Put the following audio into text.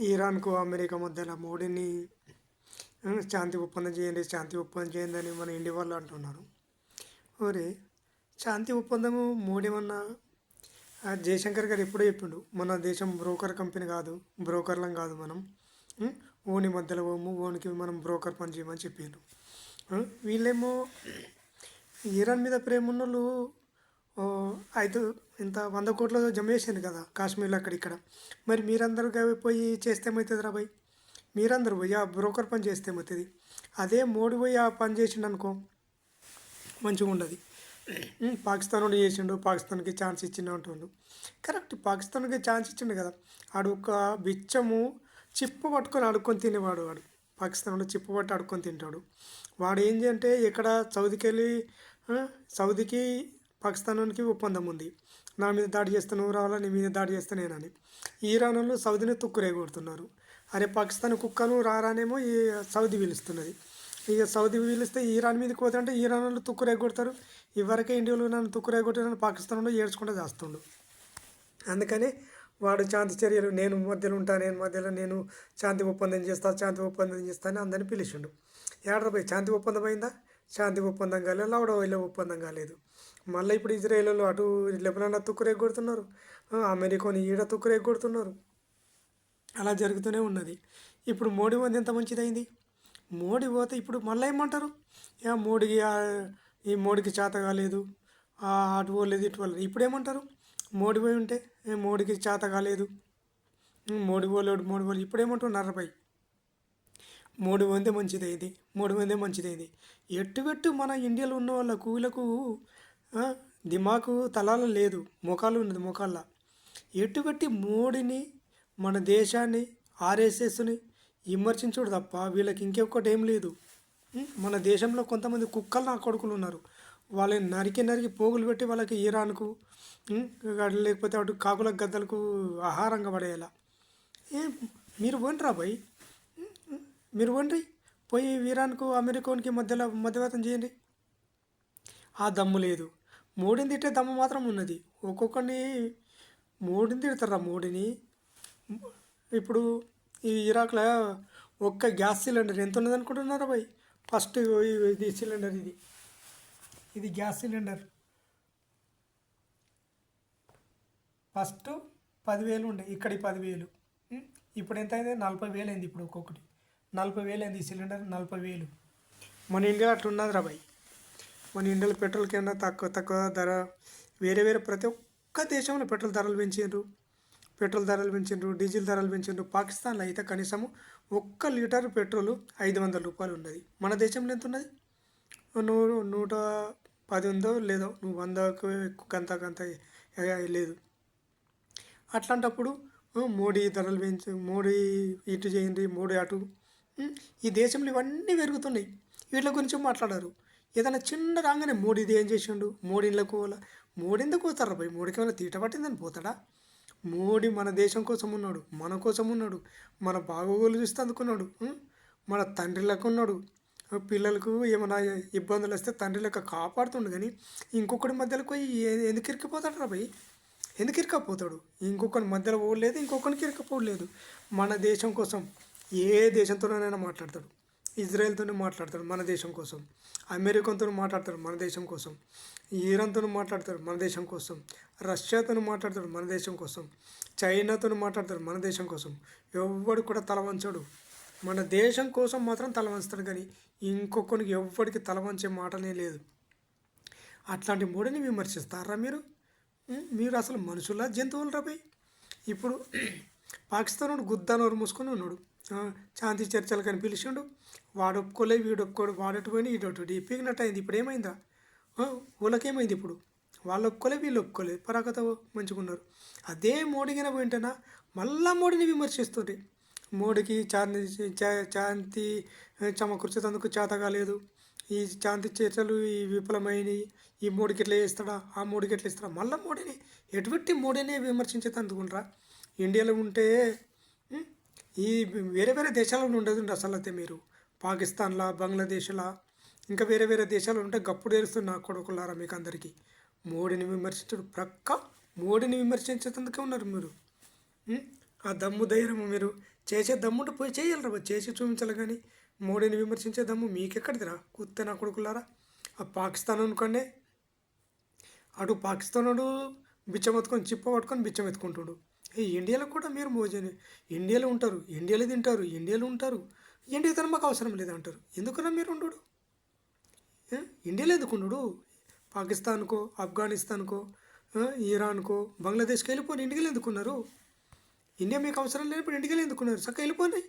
ఇరాన్కు America మధ్యలో మోడీని శాంతి ఒప్పందం చేయండి, శాంతి ఒప్పందం చేయండి అని మన ఇండియా వాళ్ళు అంటున్నారు. మరి శాంతి ఒప్పందము మోడీ ఏమన్నా జయశంకర్ గారు ఎప్పుడో చెప్పిండు, మన దేశం బ్రోకర్ కంపెనీ కాదు, బ్రోకర్లం కాదు మనం, ఓని మధ్యలో ఓము, ఓనికి మనం బ్రోకర్ పని చేయమని చెప్పిండు. వీళ్ళేమో ఇరాన్ మీద ప్రేమ ఉన్నోళ్ళు ఐదు ఇంత 100 కోట్ల జమ చేసింది కదా కాశ్మీర్లో అక్కడిక్కడ. మరి మీరందరూ పోయి చేస్తే ఏమవుతుంది రా భయ్? మీరందరూ పోయి ఆ బ్రోకర్ పని చేస్తే ఏమవుతుంది? అదే మోడీ పోయి ఆ పని చేసిండు అనుకో మంచిగా ఉండదు. పాకిస్తాన్ వాడు చేసిండు, పాకిస్తాన్కి ఛాన్స్ ఇచ్చిండు అంటుండు. కరెక్ట్, పాకిస్తాన్కి ఛాన్స్ ఇచ్చిండు కదా. ఆడు ఒక బిచ్చము చిప్పు పట్టుకొని అడుక్కొని తినేవాడు. వాడు పాకిస్తాన్ వాడు చిప్పు పట్టి అడుక్కొని తింటాడు. వాడు ఏం చేయంటే ఇక్కడ సౌదీకి వెళ్ళి, సౌదీకి పాకిస్తాన్కి ఒప్పందం ఉంది, నా మీద దాడి చేస్తే నువ్వు రావాలా, నీ మీద దాడి చేస్తే నేనని. ఇరాన్ వాళ్ళు సౌదీని తుక్కురేగొడుతున్నారు. అరే పాకిస్తాన్ కుక్కను రారానేమో ఈ సౌదీ పిలుస్తున్నది. ఇక సౌదీ పిలిస్తే ఇరాన్ మీదకి పోతుంటే ఇరాన్ వాళ్ళు తుక్కురేగొడతారు. ఇవరకే ఇండియాలో నన్ను తుక్కురేగొట్టారని పాకిస్తాన్లో ఏడ్చుకుంటూ చేస్తుండు. అందుకని వాడు శాంతి చర్యలు, నేను మధ్యలో ఉంటా, నేను శాంతి ఒప్పందం చేస్తా, శాంతి ఒప్పందం చేస్తా అని అందరిని పిలిచిండు. ఏడరపై శాంతి ఒప్పందం అయిందా? శాంతి ఒప్పందం కాలేదు, లవడో వెళ్ళే ఒప్పందం కాలేదు. మళ్ళీ ఇప్పుడు ఇజ్రాయేల్ అటు లెబనాన్ తుక్కురేగొడుతున్నారు, అమెరికాని ఈడ తుక్కురేగొడుతున్నారు. అలా జరుగుతూనే ఉన్నది. ఇప్పుడు మోడీ పోతే ఎంత మంచిదైంది. మోడీ పోతే ఇప్పుడు మళ్ళీ ఏమంటారు, మోడీకి ఈ మోడీకి చేత కాలేదు, అటు పోలేదు ఇటు పోలేదు. ఇప్పుడు ఏమంటారు, మోడీ పోయి ఉంటే మోడీకి చేత కాలేదు, మోడీ పోలేడు. ఇప్పుడు ఏమంటున్నారు పై మోడీ పోతే మంచిదైంది, మోడీ పోతే మంచిదైంది. ఎట్టుగట్టు మన ఇండియాలో ఉన్న వాళ్ళకు వీళ్ళకు దిమాకు తలాల లేదు, మొఖాలు ఉన్నది మొఖాల్లో. ఎట్టుగట్టి మోడీని, మన దేశాన్ని, ఆర్ఎస్ఎస్ని విమర్శించుడు తప్ప వీళ్ళకి ఇంకొకటి ఏం లేదు. మన దేశంలో కొంతమంది కుక్కలు నా కొడుకులు ఉన్నారు, వాళ్ళని నరికి పోగులు పెట్టి వాళ్ళకి ఇరాన్కు లేకపోతే అటు కాకుల గద్దలకు ఆహారంగా పడేయాల. మీరు పోండిరా పోయి, మీరు పోండి పోయి ఇరాన్కు అమెరికాకి మధ్యవర్తం చేయండి. ఆ దమ్ము లేదు. మోడీని తిట్టే దమ్ము మాత్రం ఉన్నది. ఒక్కొక్కరిని మోడీని తిడతారా మోడీని. ఇప్పుడు ఈ ఇరాక్లో ఒక్క గ్యాస్ సిలిండర్ ఎంత ఉన్నది అనుకుంటున్నారా భయ్? ఫస్ట్ ఇది సిలిండర్, ఇది గ్యాస్ సిలిండర్ ఫస్ట్ 10,000 ఉండే, ఇక్కడి 10,000. ఇప్పుడు ఎంత అయింది? 40,000 అయింది. ఇప్పుడు ఒక్కొక్కటి 40,000 అయింది. ఈ సిలిండర్ 40,000. మన ఇండియా అట్లా ఉన్నది రా భయ్. మన ఇండియాలో పెట్రోల్కి ఏమన్నా తక్కువ ధర, వేరే ప్రతి ఒక్క దేశంలో పెట్రోల్ ధరలు పెంచిండ్రు, డీజిల్ ధరలు పెంచిండ్రు. పాకిస్తాన్లో అయితే కనీసం 1 లీటర్ పెట్రోల్ 500 రూపాయలు ఉన్నది. మన దేశంలో ఎంత ఉన్నది? 110 ఉందో లేదో, నువ్వు 100కు గంత లేదు. అట్లాంటప్పుడు మోడీ ధరలు మోడీ ఇటు చేయండి, మోడీ అటు. ఈ దేశంలో ఇవన్నీ పెరుగుతున్నాయి, వీటి గురించి మాట్లాడారు. ఏదైనా చిన్న రాగానే మోడీ ఇది ఏం చేసిండు, మోడీ ఇళ్ళకు పోవాలా. మోడీ ఎందుకు పోతారా భయ్? మోడీకి ఏమైనా తీట పట్టిందని పోతాడా? మోడీ మన దేశం కోసం ఉన్నాడు, మన కోసం ఉన్నాడు, మన బాగోగులు చూస్తే అందుకున్నాడు. మన తండ్రిలకు ఉన్నాడు, పిల్లలకు ఏమైనా ఇబ్బందులు వస్తే తండ్రిలకు కాపాడుతుండు. కానీ ఇంకొకటి మధ్యలోకి పోయి ఎందుకు ఇరికిపోతాడు రా భయ్? ఎందుకు ఇరకపోతాడు? ఇంకొకరి మధ్యలో పోలేదు, ఇంకొకరికి ఇరకపోలేదు. మన దేశం కోసం ఏ దేశంతోనైనా మాట్లాడతాడు. ఇజ్రాయెల్తోనే మాట్లాడతాడు మన దేశం కోసం, అమెరికాతో మాట్లాడతాడు మన దేశం కోసం, ఇరాన్తో మాట్లాడతాడు మన దేశం కోసం, రష్యాతో మాట్లాడతాడు మన దేశం కోసం, చైనాతో మాట్లాడతాడు మన దేశం కోసం. ఎవ్వడు కూడా తల వంచడు. మన దేశం కోసం మాత్రం తల వంచుతాడు, కానీ ఇంకొకరికి ఎవ్వడికి తల వంచే మాటనే లేదు. అట్లాంటి మోడీని విమర్శిస్తారా మీరు? మీరు అసలు మనుషుల జంతువులు రాబోయ్. ఇప్పుడు పాకిస్తాన్ వాడు గుద్దానోరు మూసుకొని ఉన్నాడు, శాంతి చర్చలు కానీ పిలిచిండు, వాడు ఒప్పుకోలే, వీడు ఒప్పుకోడు, వాడటు పోయి ఇటు పీకినట్టు అయింది. ఇప్పుడు ఏమైందా? వాళ్ళకేమైంది? ఇప్పుడు వాళ్ళు ఒప్పుకోలే, వీళ్ళు ఒప్పుకోలే, పరాకత మంచిగా ఉన్నారు. అదే మోడీగానే పోయింటేనా మళ్ళా మోడీని విమర్శిస్తుంటే, మోడీకి శాంతి సమకూర్చేందుకు చేత కాలేదు, ఈ శాంతి చర్చలు ఈ విఫలమైనవి, ఈ మోడీకి ఎట్లా చేస్తాడా, ఆ మోడీకి ఎట్లా ఇస్తాడా, మళ్ళీ మోడీని ఎటువంటి మోడీని విమర్శించేందుకుంటారా? ఇండియాలో ఉంటే ఈ వేరే దేశాలలో ఉండదు అసలు. అయితే మీరు పాకిస్తాన్లా, బంగ్లాదేశ్లా, ఇంకా వేరే దేశాలు ఉంటే గప్పుడు తెలుస్తుంది నా కొడుకులారా మీకు అందరికీ. మోడీని విమర్శించడు ప్రక్క, మోడీని విమర్శించేందుకే ఉన్నారు మీరు. ఆ దమ్ము ధైర్యం మీరు చేసే దమ్ముంటే పోయి చేయాలరా మరి, చేసి చూపించాలి. కానీ మోడీని విమర్శించే దమ్ము మీకెక్కడిదిరా కుత్తే నా కొడుకులారా. ఆ పాకిస్తాన్ అనుకోండి, అటు పాకిస్తాన్ వాడు బిచ్చం ఎత్తుకొని చిప్ప పట్టుకొని బిచ్చం ఎత్తుకుంటాడు. ఈ ఇండియాలో కూడా మీరు మోజని ఇండియాలో ఉంటారు, ఇండియాలో తింటారు, ఇండియాలో ఉంటారు. ఇండియాతో మాకు అవసరం లేదంటారు. ఎందుకన్నా మీరు ఉండడు? ఇండియాలో ఎందుకు ఉండడు? పాకిస్తాన్కో, ఆఫ్ఘనిస్తాన్కో, ఇరాన్కో, బంగ్లాదేశ్కి వెళ్ళిపోయి ఇండియాలో ఎందుకున్నారు? ఇండియా మీకు అవసరం లేనప్పుడు ఇండియాలో ఎందుకున్నారు? చక్కగా వెళ్ళిపోయినాయి.